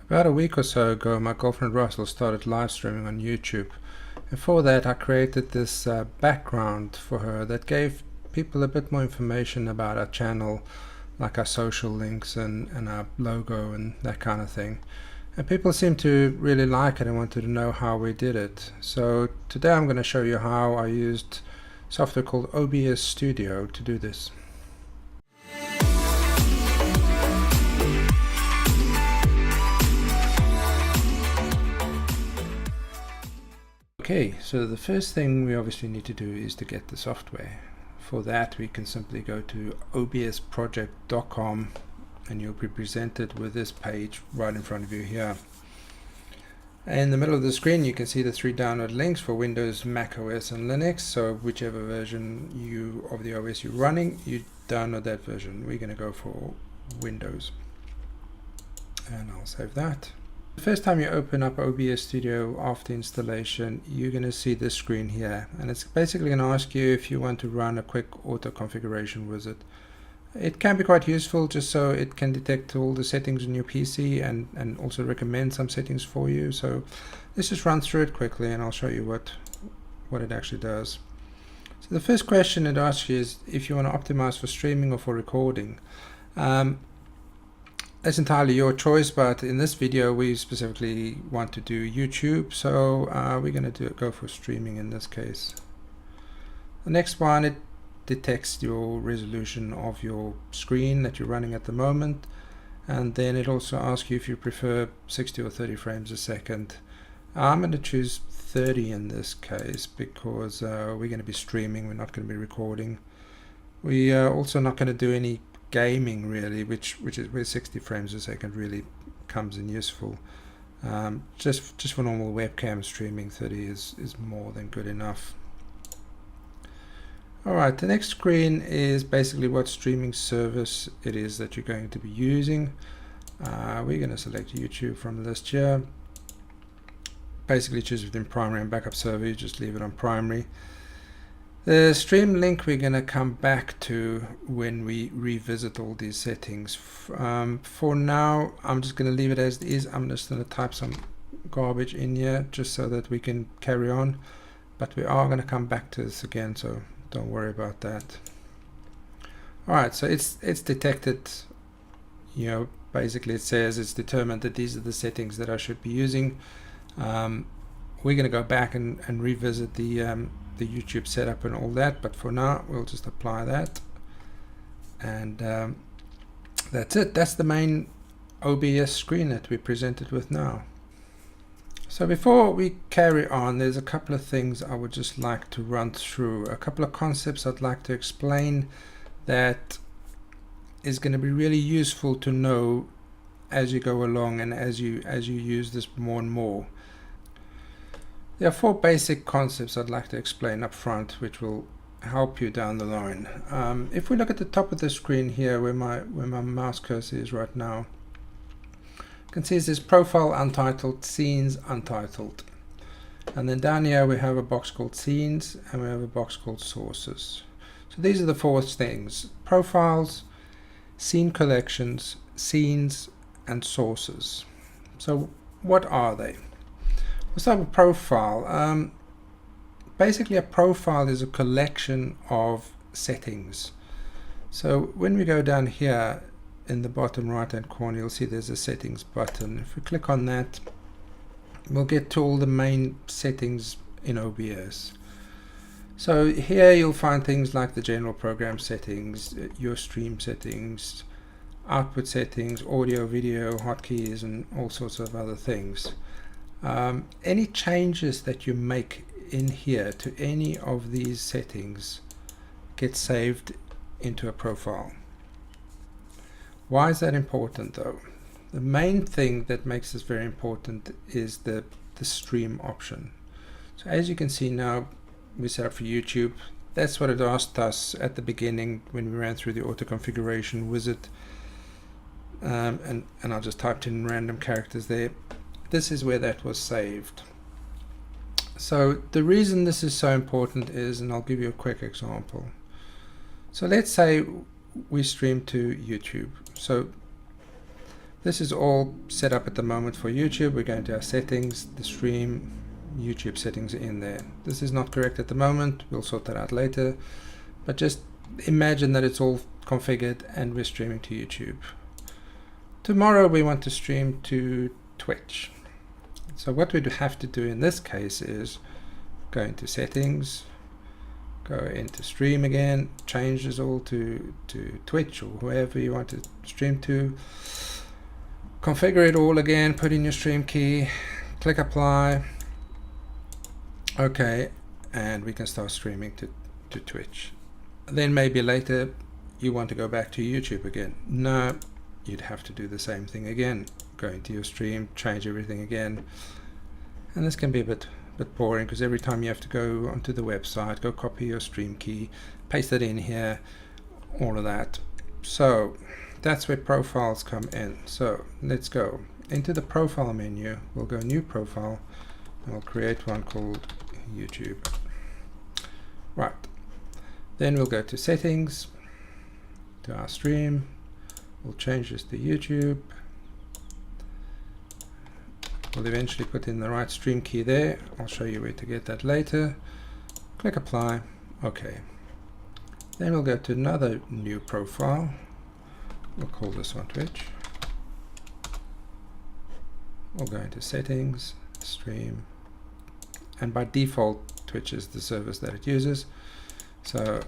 About a week or so ago, my girlfriend Russell started live streaming on YouTube. And for that, I created this background for her that gave people a bit more information about our channel, like our social links and our logo and that kind of thing. And people seemed to really like it and wanted to know how we did it. So today I'm going to show you how I used software called OBS Studio to do this. Okay, so the first thing we obviously need to do is to get the software. For that, we can simply go to obsproject.com and you'll be presented with this page right in front of you here. In the middle of the screen, you can see the 3 download links for Windows, Mac OS and Linux. So whichever version of the OS you're running, you download that version. We're going to go for Windows. And I'll save that. The first time you open up OBS Studio after installation, you're going to see this screen here, and it's basically going to ask you if you want to run a quick auto configuration wizard. It can be quite useful just so it can detect all the settings on your PC and also recommend some settings for you. So let's just run through it quickly and I'll show you what it actually does. So the first question it asks you is if you want to optimize for streaming or for recording. That's entirely your choice, but in this video we specifically want to do YouTube, so we're going to go for streaming in this case. The next one, it detects your resolution of your screen that you're running at the moment, and then it also asks you if you prefer 60 or 30 frames a second. I'm going to choose 30 in this case because we're going to be streaming, we're not going to be recording. We are also not going to do any gaming really, which is where 60 frames a second really comes in useful. Just for normal webcam streaming, 30 is more than good enough. Alright, the next screen is basically what streaming service it is that you're going to be using. We're going to select YouTube from the list here. Basically choose within primary and backup server, you just leave it on primary. The stream link we're going to come back to when we revisit all these settings. For now, I'm just going to leave it as it is. I'm just going to type some garbage in here just so that we can carry on. But we are going to come back to this again, so don't worry about that. Alright, so it's detected, basically it says it's determined that these are the settings that I should be using. We're going to go back and revisit the YouTube setup and all that, but for now we'll just apply that, and that's it. That's the main OBS screen that we presented with now. So before we carry on, there's a couple of things I would just like to run through, a couple of concepts I'd like to explain that is going to be really useful to know as you go along and as you use this more and more. There are 4 basic concepts I'd like to explain up front, which will help you down the line. If we look at the top of the screen here, where my mouse cursor is right now, you can see there's Profile Untitled, Scenes Untitled. And then down here we have a box called Scenes, and we have a box called Sources. So these are the 4 things: Profiles, Scene Collections, Scenes, and Sources. So what are they? We'll start with profile. Basically a profile is a collection of settings. So when we go down here in the bottom right hand corner, you'll see there's a settings button. If we click on that, we'll get to all the main settings in OBS. So here you'll find things like the general program settings, your stream settings, output settings, audio, video, hotkeys, and all sorts of other things. Any changes that you make in here to any of these settings get saved into a profile. Why is that important though? The main thing that makes this very important is the stream option. So as you can see now, we set up for YouTube. That's what it asked us at the beginning when we ran through the auto configuration wizard, and I just typed in random characters there. This is where that was saved. So the reason this is so important is, and I'll give you a quick example. So let's say we stream to YouTube. So This is all set up at the moment for YouTube. We're going to our settings, the stream, YouTube settings are in there. This is not correct at the moment. We'll sort that out later. But just imagine that it's all configured and we're streaming to YouTube. Tomorrow we want to stream to Twitch. So what we have to do in this case is go into settings, go into stream again, change this all to Twitch or whoever you want to stream to. Configure it all again, put in your stream key, click apply. Okay, and we can start streaming to Twitch. Then maybe later you want to go back to YouTube again. No, you'd have to do the same thing again. Go into your stream, change everything again. And this can be a bit boring because every time you have to go onto the website, go copy your stream key, paste it in here, all of that. So that's where profiles come in. So let's go into the profile menu. We'll go new profile and we'll create one called YouTube. Right. Then we'll go to settings, to our stream. We'll change this to YouTube. We'll eventually put in the right stream key there. I'll show you where to get that later. Click apply. Okay. Then we'll go to another new profile. We'll call this one Twitch. We'll go into settings, stream, and by default Twitch is the service that it uses. So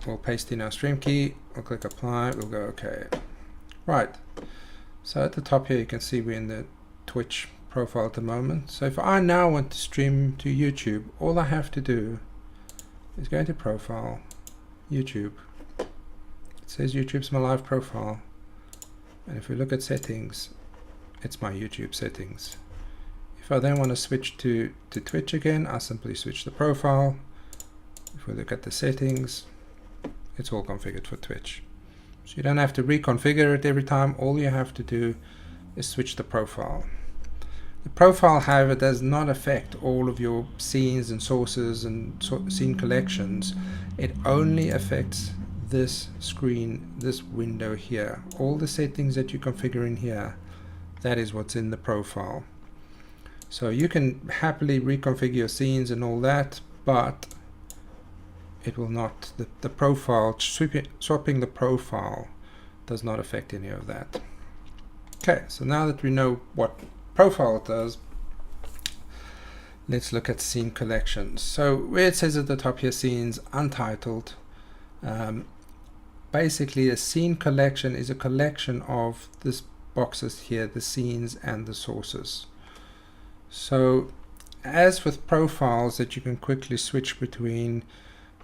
we'll paste in our stream key, we'll click apply, we'll go OK. Right, so at the top here you can see we're in the Twitch profile at the moment. So if I now want to stream to YouTube, all I have to do is go into profile, YouTube. It says YouTube's my live profile, and if we look at settings, it's my YouTube settings. If I then want to switch to Twitch again, I simply switch the profile. If we look at the settings, it's all configured for Twitch. So you don't have to reconfigure it every time. All you have to do is switch the profile. The profile, however, does not affect all of your scenes and sources and scene collections. It only affects this screen, this window here. All the settings that you configure in here, that is what's in the profile. So you can happily reconfigure your scenes and all that, but it will not, the profile, swapping the profile does not affect any of that. Okay, so now that we know what profile it does, let's look at scene collections. So where it says at the top here, scenes, untitled, basically a scene collection is a collection of this boxes here, the scenes and the sources. So as with profiles that you can quickly switch between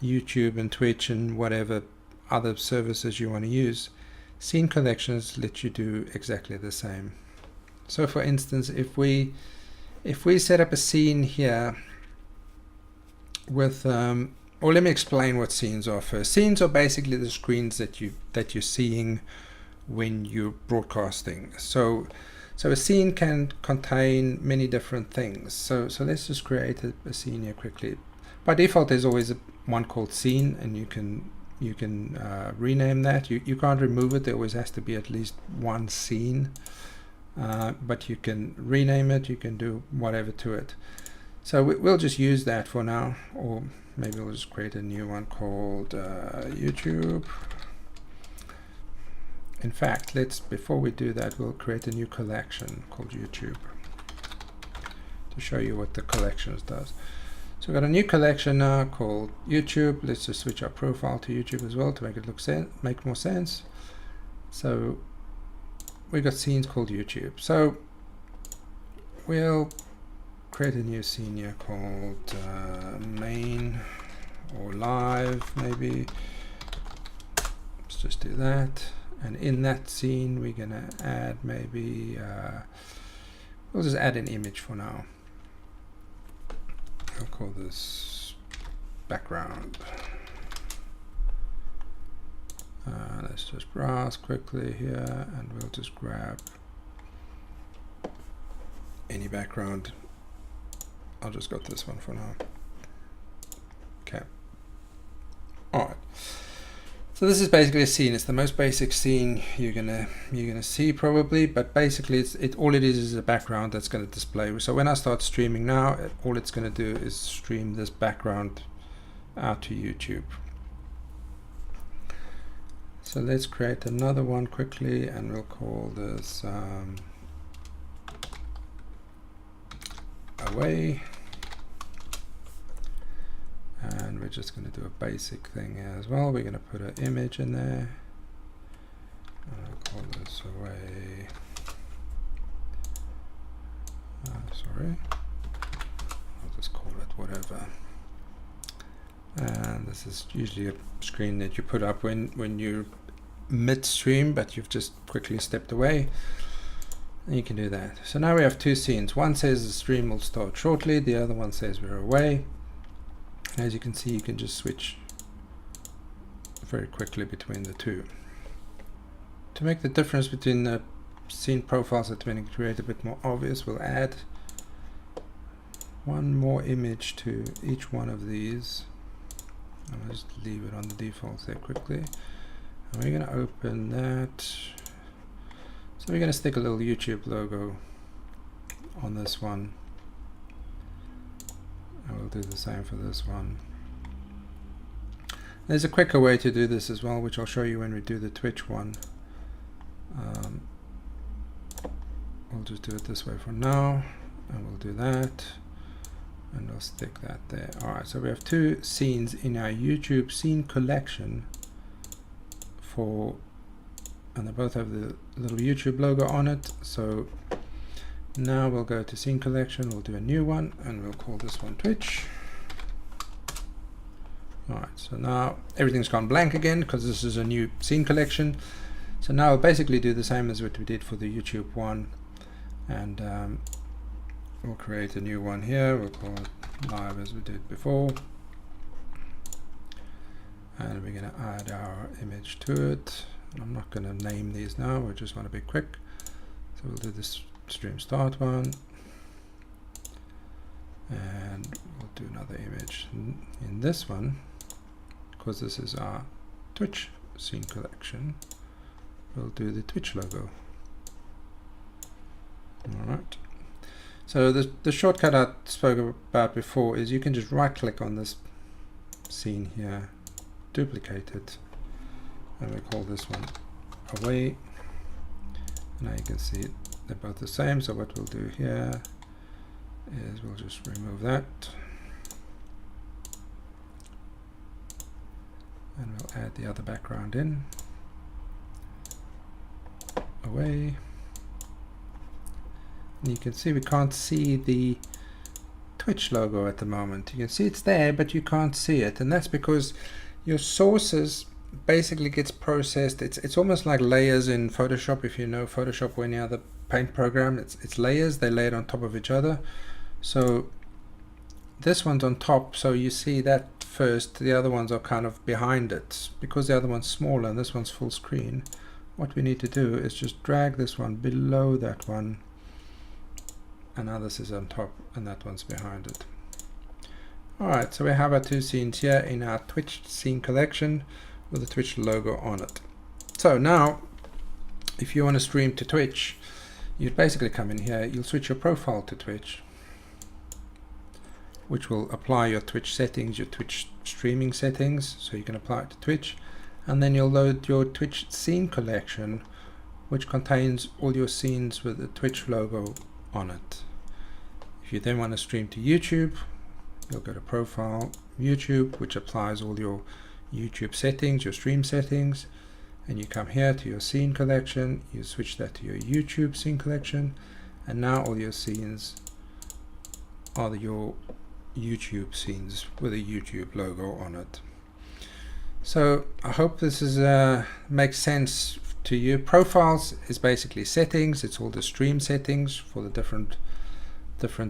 YouTube and Twitch and whatever other services you want to use, scene collections let you do exactly the same. So for instance, if we set up a scene here with or let me explain what scenes are first. Scenes are basically the screens that you're seeing when you're broadcasting. So a scene can contain many different things. So let's just create a scene here quickly. By default, there's always one called scene, and you can rename that. You can't remove it. There always has to be at least one scene, but you can rename it. You can do whatever to it. So we'll just use that for now, or maybe we'll just create a new one called YouTube. In fact, before we do that, we'll create a new collection called YouTube to show you what the collections does. So we've got a new collection now called YouTube. Let's just switch our profile to YouTube as well to make it make more sense. So we've got scenes called YouTube. So we'll create a new scene here called main or live maybe. Let's just do that. And in that scene, we're going to add maybe, we'll just add an image for now. I'll call this background. Let's just browse quickly here, and we'll just grab any background. I'll just got this one for now. Okay. All right. So this is basically a scene. It's the most basic scene you're gonna see probably, but basically all it is a background that's going to display. So when I start streaming now, all it's going to do is stream this background out to YouTube. So let's create another one quickly, and we'll call this away. And we're just going to do a basic thing here as well. We're going to put an image in there. I'll call this away. Sorry. I'll just call it whatever. And this is usually a screen that you put up when you're midstream, but you've just quickly stepped away. And you can do that. So now we have two scenes. One says the stream will start shortly. The other one says we're away. As you can see, you can just switch very quickly between the two. To make the difference between the scene profiles that we create a bit more obvious, we'll add one more image to each one of these. I'll just leave it on the default there quickly. And we're going to open that. So we're going to stick a little YouTube logo on this one. I will do the same for this one. There's a quicker way to do this as well, which I'll show you when we do the Twitch one. We'll just do it this way for now, and we'll do that, and we'll stick that there. Alright, so we have two scenes in our YouTube scene collection and they both have the little YouTube logo on it. So now we'll go to scene collection, we'll do a new one, and we'll call this one Twitch. Alright, so now everything's gone blank again because this is a new scene collection. So now we'll basically do the same as what we did for the YouTube one, and we'll create a new one here. We'll call it live as we did before, and we're going to add our image to it. I'm not going to name these now, we just want to be quick. So we'll do this stream start one, and we'll do another image in this one, because this is our Twitch scene collection. We'll do the Twitch logo. Alright, so the shortcut I spoke about before is you can just right click on this scene here, duplicate it, and we call this one away. Now you can see they're both the same, so what we'll do here is we'll just remove that, and we'll add the other background in. Away. And you can see we can't see the Twitch logo at the moment. You can see it's there, but you can't see it, and that's because your sources basically gets processed. It's almost like layers in Photoshop. If you know Photoshop or any other paint program, it's layers. They lay it on top of each other. So this one's on top, so you see that first. The other ones are kind of behind it because the other one's smaller and this one's full screen. What we need to do is just drag this one below that one, and now this is on top and that one's behind it. Alright, so we have our two scenes here in our Twitch scene collection with the Twitch logo on it. So now if you want to stream to Twitch, you'd basically come in here, you'll switch your profile to Twitch, which will apply your Twitch settings, your Twitch streaming settings, so you can apply it to Twitch. And then you'll load your Twitch scene collection, which contains all your scenes with the Twitch logo on it. If you then want to stream to YouTube, you'll go to Profile, YouTube, which applies all your YouTube settings, your stream settings, and you come here to your scene collection, you switch that to your YouTube scene collection, and now all your scenes are your YouTube scenes with a YouTube logo on it. So I hope this is makes sense to you. Profiles is basically settings. It's all the stream settings for the different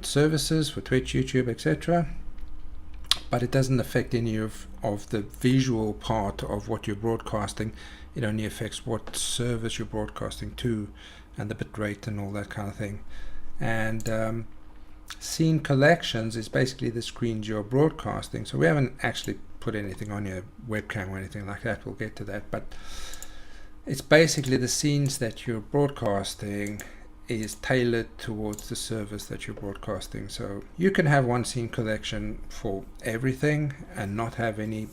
services for Twitch, YouTube, etc. But it doesn't affect any of the visual part of what you're broadcasting. It only affects what service you're broadcasting to and the bit rate and all that kind of thing. And scene collections is basically the screens you're broadcasting. So we haven't actually put anything on your webcam or anything like that. We'll get to that, but it's basically the scenes that you're broadcasting is tailored towards the service that you're broadcasting. So you can have one scene collection for everything and not have any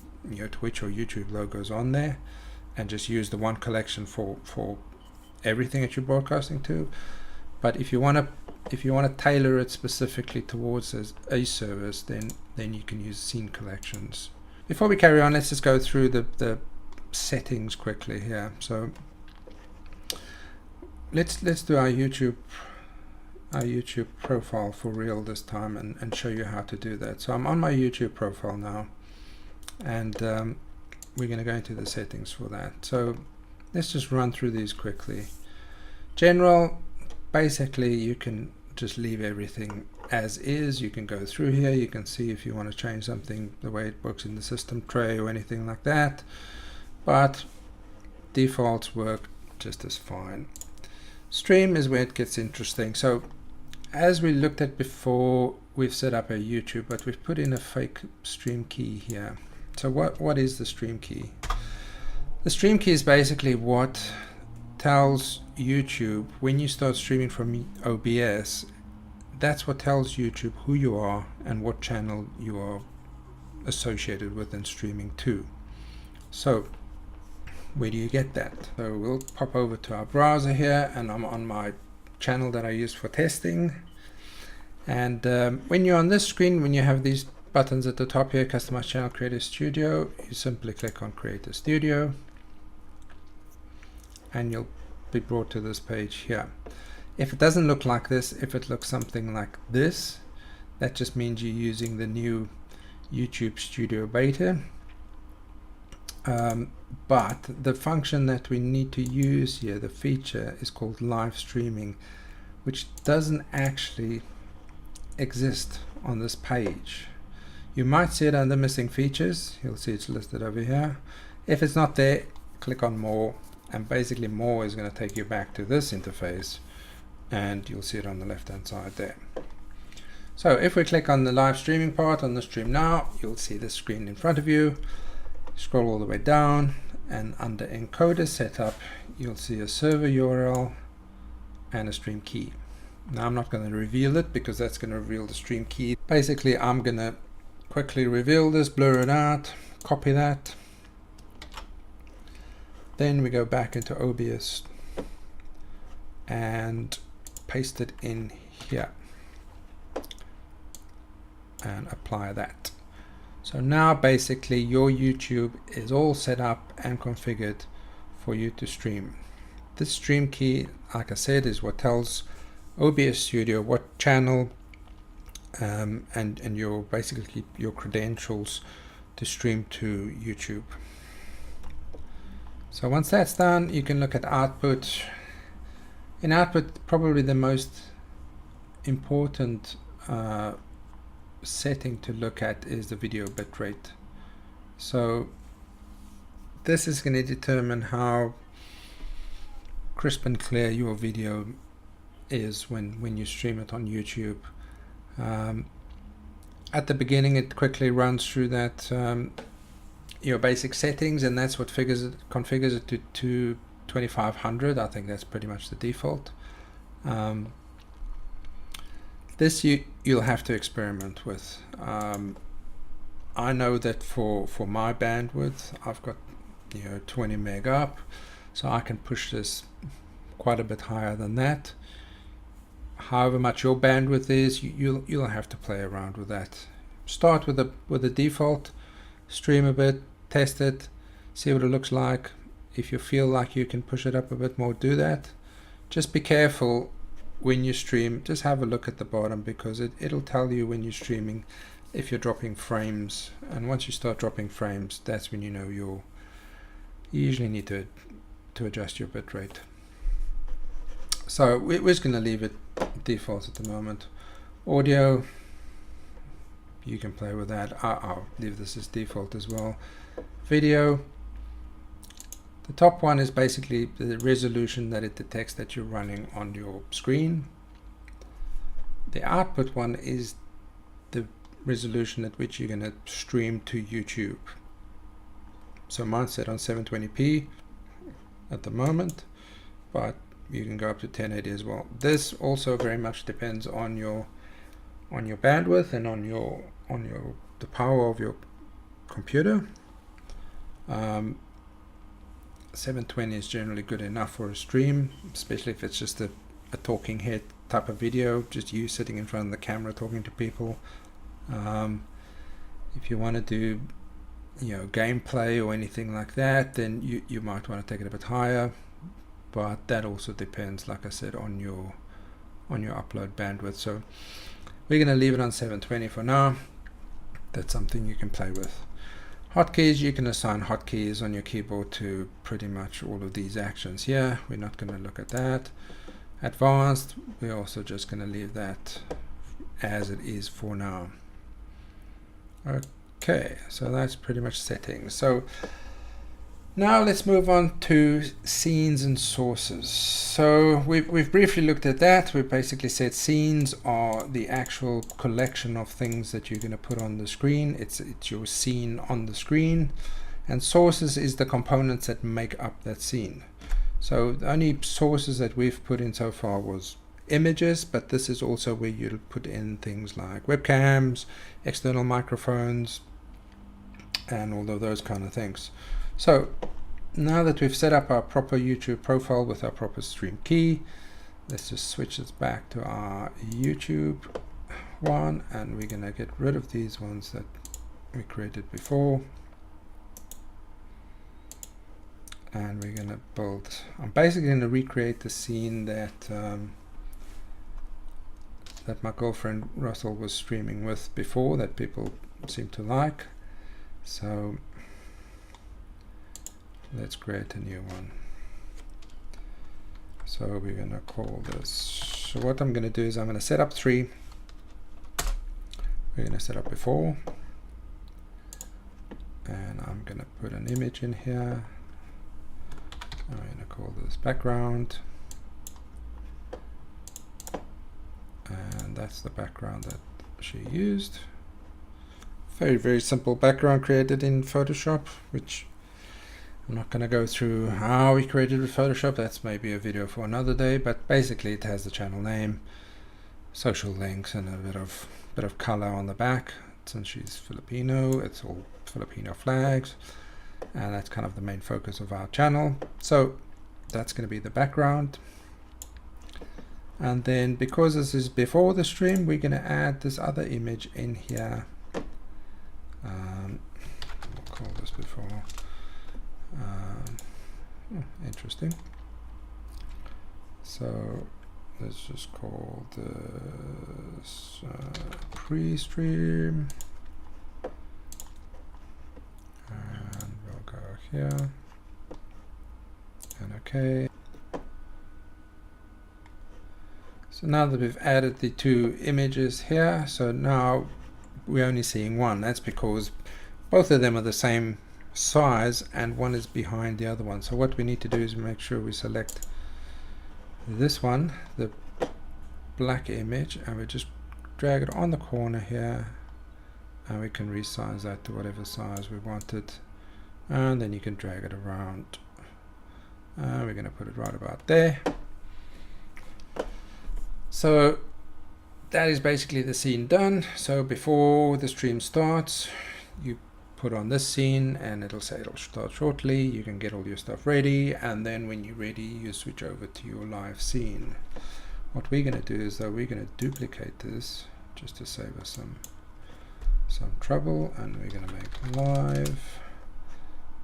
Twitch or YouTube logos on there, and just use the one collection for everything that you're broadcasting to. But if you want to tailor it specifically towards a service, then you can use scene collections. Before we carry on, let's just go through the settings quickly here. So let's do our YouTube profile for real this time and show you how to do that. So I'm on my YouTube profile now, and we're going to go into the settings for that. So let's just run through these quickly. General, basically you can just leave everything as is. You can go through here, you can see if you want to change something, the way it works in the system tray or anything like that, but defaults work just as fine. Stream is where it gets interesting. So as we looked at before, we've set up a YouTube, but we've put in a fake stream key here. So what is the stream key? The stream key is basically what tells YouTube when you start streaming from OBS. That's what tells YouTube who you are and what channel you are associated with and streaming to. So where do you get that? So we'll pop over to our browser here, and I'm on my channel that I use for testing. And when you're on this screen, when you have these buttons at the top here, Customize Channel, Creator Studio, you simply click on Creator Studio, and you'll be brought to this page here. If it doesn't look like this, if it looks something like this, that just means you're using the new YouTube Studio Beta. But the function that we need to use here, the feature, is called live streaming, which doesn't actually exist on this page. You might see it under missing features. You'll see it's listed over here. If it's not there, click on more, and basically more is going to take you back to this interface, and you'll see it on the left hand side there. So if we click on the live streaming part on the stream now, you'll see the screen in front of you. Scroll all the way down, and under encoder setup you'll see a server URL and a stream key. Now I'm not going to reveal it because that's going to reveal the stream key. Basically I'm going to quickly reveal this, blur it out, copy that, then we go back into OBS and paste it in here and apply that. So now basically your YouTube is all set up and configured for you to stream. This stream key, like I said, is what tells OBS Studio what channel and your basically your credentials to stream to YouTube. So once that's done, you can look at output. In output, probably the most important setting to look at is the video bitrate. So this is going to determine how crisp and clear your video is when you stream it on YouTube. At the beginning it quickly runs through that your basic settings, and that's what configures it to 2500. I think that's pretty much the default. This you'll have to experiment with. I know that for my bandwidth I've got 20 meg up, so I can push this quite a bit higher than that. However much your bandwidth is, you'll have to play around with that. Start with the default, stream a bit, test it, see what it looks like. If you feel like you can push it up a bit more, do that. Just be careful when you stream. Just have a look at the bottom, because it'll tell you when you're streaming if you're dropping frames, and once you start dropping frames, that's when you usually need to adjust your bitrate. So we're just going to leave it default at the moment. Audio, you can play with that. I'll leave this as default as well. Video, the top one is basically the resolution that it detects that you're running on your screen. The output one is the resolution at which you're going to stream to YouTube. So mine's set on 720p at the moment, but you can go up to 1080 as well. This also very much depends on your bandwidth and on the power of your computer. 720 is generally good enough for a stream, especially if it's just a talking head type of video, just you sitting in front of the camera talking to people. If you want to do, you know, gameplay or anything like that, then you might want to take it a bit higher, but that also depends, like I said, on your upload bandwidth. So we're going to leave it on 720 for now. That's something you can play with. Hotkeys, you can assign hotkeys on your keyboard to pretty much all of these actions here. We're not going to look at that. Advanced, we're also just going to leave that as it is for now. Okay, so that's pretty much settings. So now let's move on to scenes and sources. So we've briefly looked at that. We basically said scenes are the actual collection of things that you're going to put on the screen. It's your scene on the screen, and sources is the components that make up that scene. So the only sources that we've put in so far was images, but this is also where you'll put in things like webcams, external microphones, and all of those kind of things. So now that we've set up our proper YouTube profile with our proper stream key, let's just switch this back to our YouTube one, and we're going to get rid of these ones that we created before. And we're going to build, I'm basically going to recreate the scene that that my girlfriend Russell was streaming with before, that people seem to like. So let's create a new one. So we're going to call this, so what I'm going to do is I'm going to set up 3. We're going to set up before, and I'm going to put an image in here. I'm going to call this background, and that's the background that she used. Very simple background created in Photoshop, which I'm not going to go through how we created with Photoshop. That's maybe a video for another day, but basically it has the channel name, social links, and a bit of color on the back. Since she's Filipino, it's all Filipino flags, and that's kind of the main focus of our channel. So that's going to be the background. And then because this is before the stream, we're going to add this other image in here. We'll call this before. Interesting. So let's just call this pre-stream, and we'll go here and OK. So now that we've added the 2 images here, so now we're only seeing one. That's because both of them are the same size and one is behind the other one. So what we need to do is make sure we select this one, the black image, and we just drag it on the corner here, and we can resize that to whatever size we wanted, and then you can drag it around. We're going to put it right about there. So that is basically the scene done. So before the stream starts, you put on this scene and it'll say it'll start shortly. You can get all your stuff ready, and then when you're ready you switch over to your live scene. What we're going to do is, though, we're going to duplicate this just to save us some trouble, and we're going to make live,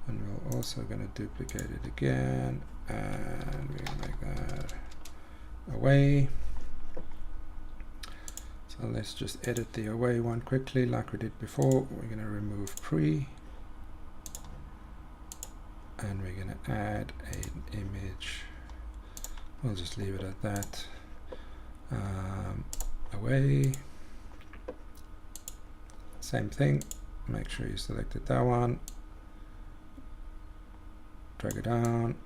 and we're also going to duplicate it again, and we're going to make that away. So let's just edit the away one quickly like we did before. We're going to remove pre, and we're going to add an image. We'll just leave it at that. Away, same thing, make sure you selected that one, drag it down,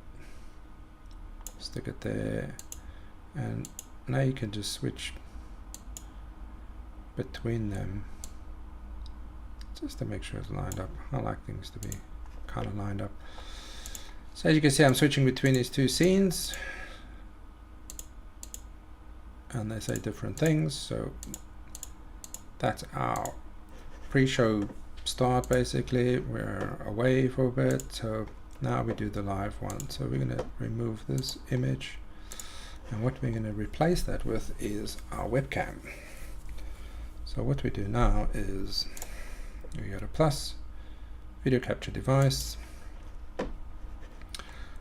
stick it there, and now you can just switch between them just to make sure it's lined up. I like things to be kind of lined up. So as you can see, I'm switching between these two scenes, and they say different things. So that's our pre-show start. Basically, we're away for a bit, so now we do the live one. So we're going to remove this image, and what we're going to replace that with is our webcam. So what we do now is we go to plus, video capture device.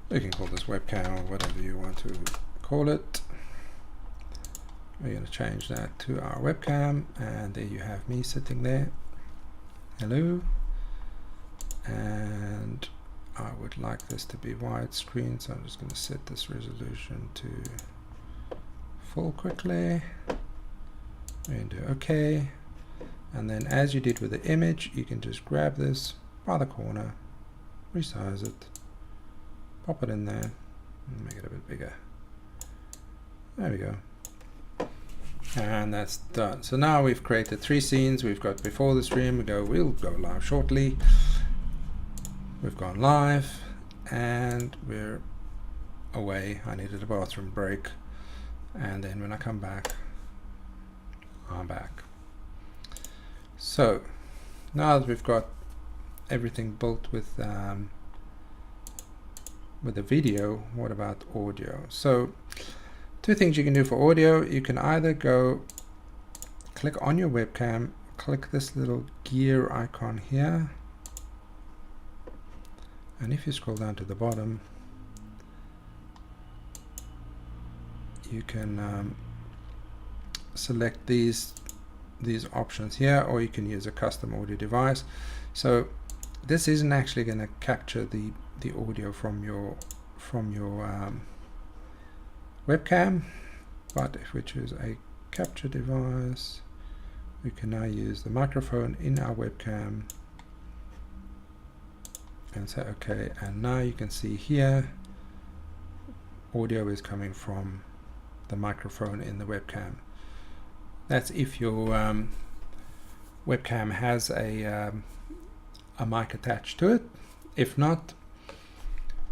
We can call this webcam or whatever you want to call it. We're going to change that to our webcam, and there you have me sitting there. Hello. And I would like this to be widescreen, so I'm just going to set this resolution to full quickly. We're going to do OK. And then as you did with the image, you can just grab this by the corner, resize it, pop it in there, and make it a bit bigger. There we go. And that's done. So now we've created 3 scenes. We've got before the stream, we'll go live shortly. We've gone live, and we're away. I needed a bathroom break, and then when I come back, I'm back. So now that we've got everything built with the video, what about audio? So 2 things you can do for audio. You can either go click on your webcam, click this little gear icon here, and if you scroll down to the bottom, you can select these options here, or you can use a custom audio device. So this isn't actually going to capture the audio from your webcam, but if we choose a capture device, we can now use the microphone in our webcam and say OK, and now you can see here audio is coming from the microphone in the webcam. That's if your webcam has a mic attached to it. If not,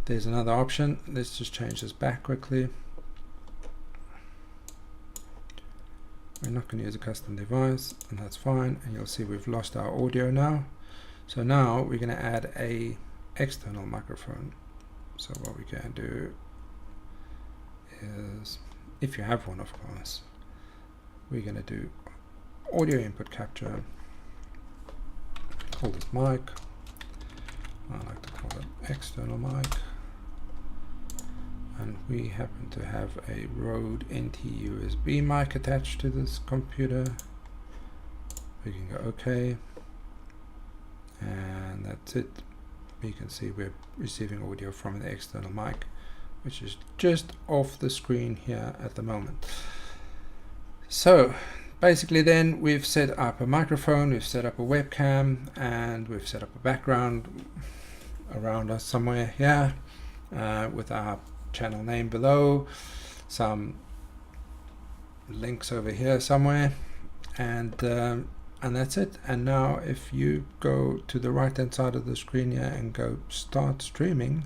there's another option. Let's just change this back quickly. We're not going to use a custom device, and that's fine. And you'll see we've lost our audio now. So now we're going to add a external microphone. So what we can do is, if you have one, of course, we're going to do audio input capture. Call this mic. I like to call it external mic. And we happen to have a Rode NT USB mic attached to this computer. We can go OK, and that's it. You can see we're receiving audio from the external mic, which is just off the screen here at the moment. So basically then we've set up a microphone, we've set up a webcam, and we've set up a background around us somewhere here with our channel name below, some links over here somewhere, and that's it. And now if you go to the right hand side of the screen here and go start streaming,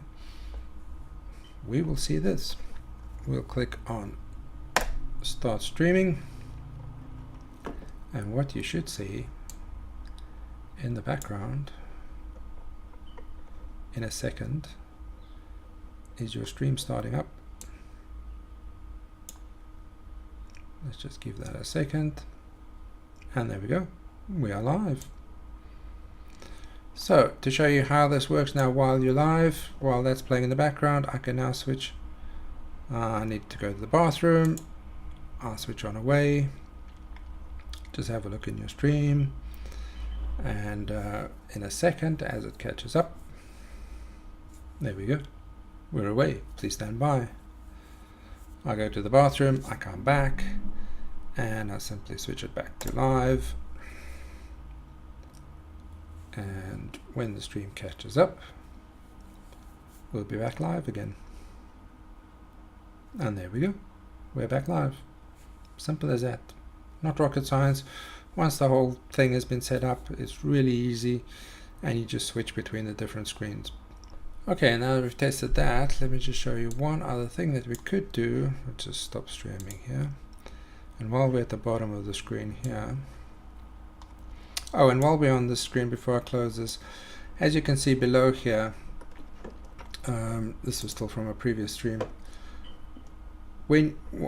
we will see this. We'll click on start streaming, and what you should see in the background in a second is your stream starting up. Let's just give that a second, and there we go, we are live. So to show you how this works now while you're live, while that's playing in the background, I can now switch. I need to go to the bathroom. I'll switch on away. Just have a look in your stream, and in a second, as it catches up, there we go, we're away. Please stand by. I go to the bathroom, I come back, and I simply switch it back to live. And when the stream catches up, we'll be back live again. And there we go, we're back live. Simple as that. Not rocket science. Once the whole thing has been set up, it's really easy, and you just switch between the different screens. Okay, now that we've tested that, let me just show you one other thing that we could do. Let's just stop streaming here. And while we're at the bottom of the screen here, oh, and while we're on the screen, before I close this, as you can see below here, this was still from a previous stream.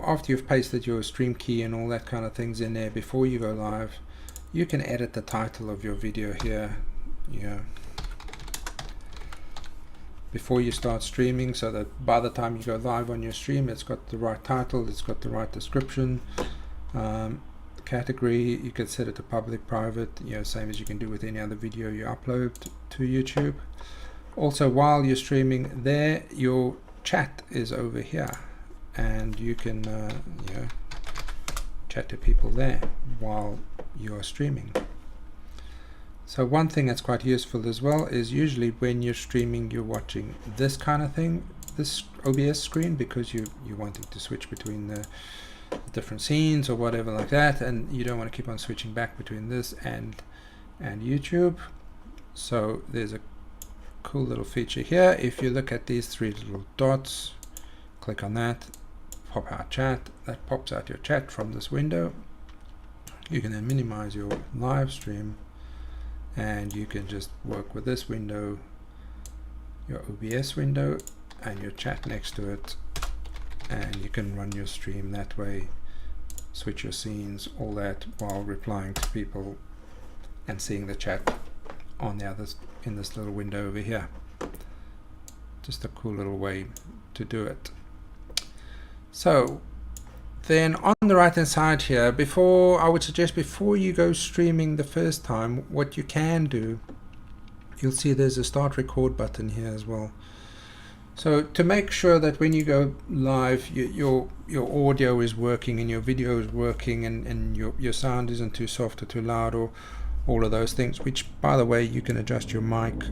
After you've pasted your stream key and all that kind of things in there before you go live, you can edit the title of your video here, before you start streaming, so that by the time you go live on your stream, it's got the right title, it's got the right description, category. You can set it to public, private, same as you can do with any other video you upload to YouTube. Also, while you're streaming there, your chat is over here, and you can chat to people there while you're streaming. So one thing that's quite useful as well is usually when you're streaming, you're watching this kind of thing, this OBS screen, because you're wanting to switch between the different scenes or whatever like that, and you don't want to keep on switching back between this and YouTube. So there's a cool little feature here. If you look at these three little dots, click on that, pop out chat. That pops out your chat from this window. You can then minimize your live stream, and you can just work with this window, your OBS window, and your chat next to it, and you can run your stream that way, switch your scenes, all that, while replying to people and seeing the chat on the others in this little window over here. Just a cool little way to do it. So then on the right hand side here, I would suggest before you go streaming the first time, what you can do, you'll see there's a start record button here as well. So to make sure that when you go live, your audio is working and your video is working, and your sound isn't too soft or too loud, or all of those things, which by the way, you can adjust your mic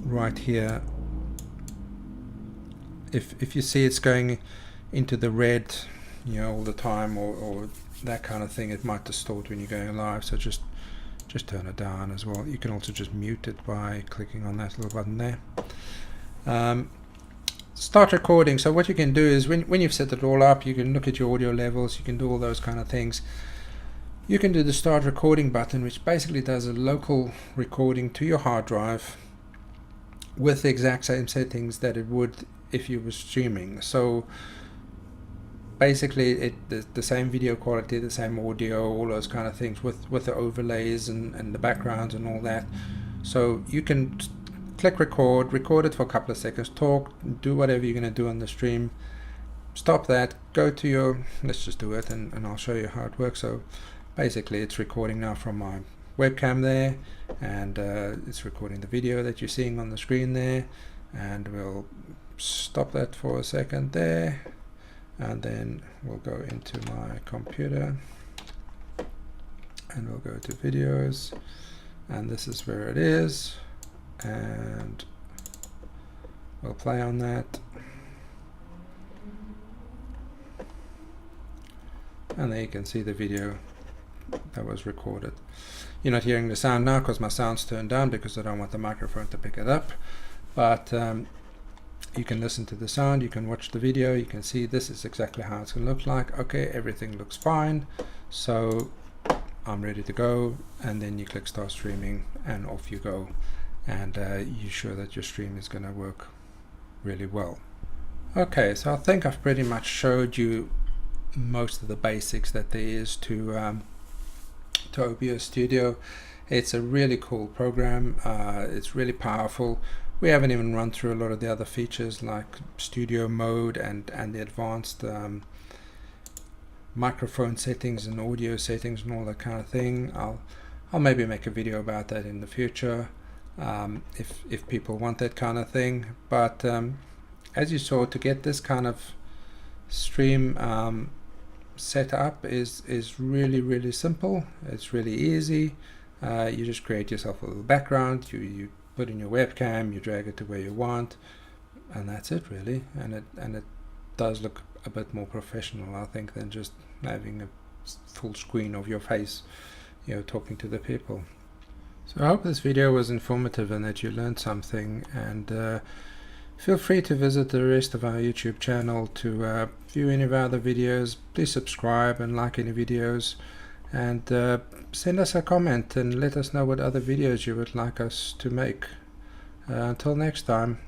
right here. If you see it's going into the red all the time, or that kind of thing, it might distort when you're going live, so just turn it down as well. You can also just mute it by clicking on that little button there. Start recording. So what you can do is when you've set it all up, you can look at your audio levels, you can do all those kind of things. You can do the start recording button, which basically does a local recording to your hard drive with the exact same settings that it would if you were streaming. So basically the same video quality, the same audio, all those kind of things, with the overlays and the backgrounds and all that. So you can click record it for a couple of seconds, talk, do whatever you're going to do on the stream, stop that, go to your, let's just do it, and I'll show you how it works. So basically it's recording now from my webcam there, and it's recording the video that you're seeing on the screen there, and we'll stop that for a second there, and then we'll go into my computer and we'll go to videos, and this is where it is, and we'll play on that, and there you can see the video that was recorded. You're not hearing the sound now because my sound's turned down, because I don't want the microphone to pick it up, but you can listen to the sound, you can watch the video, you can see this is exactly how it's going to look like. Okay, everything looks fine, so I'm ready to go, and then you click start streaming and off you go, and you're sure that your stream is going to work really well. Okay, so I think I've pretty much showed you most of the basics that there is to OBS Studio. It's a really cool program. It's really powerful. We haven't even run through a lot of the other features like studio mode and the advanced microphone settings and audio settings and all that kind of thing. I'll maybe make a video about that in the future if people want that kind of thing. But as you saw, to get this kind of stream set up is really simple. It's really easy. You just create yourself a little background, you put in your webcam, you drag it to where you want, and that's it really. And it does look a bit more professional, I think, than just having a full screen of your face talking to the people. So I hope this video was informative and that you learned something, and feel free to visit the rest of our YouTube channel to view any of our other videos. Please subscribe and like any videos, and send us a comment and let us know what other videos you would like us to make. Until next time,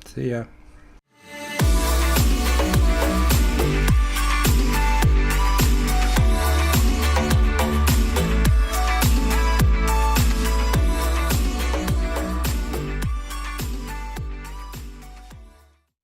see ya.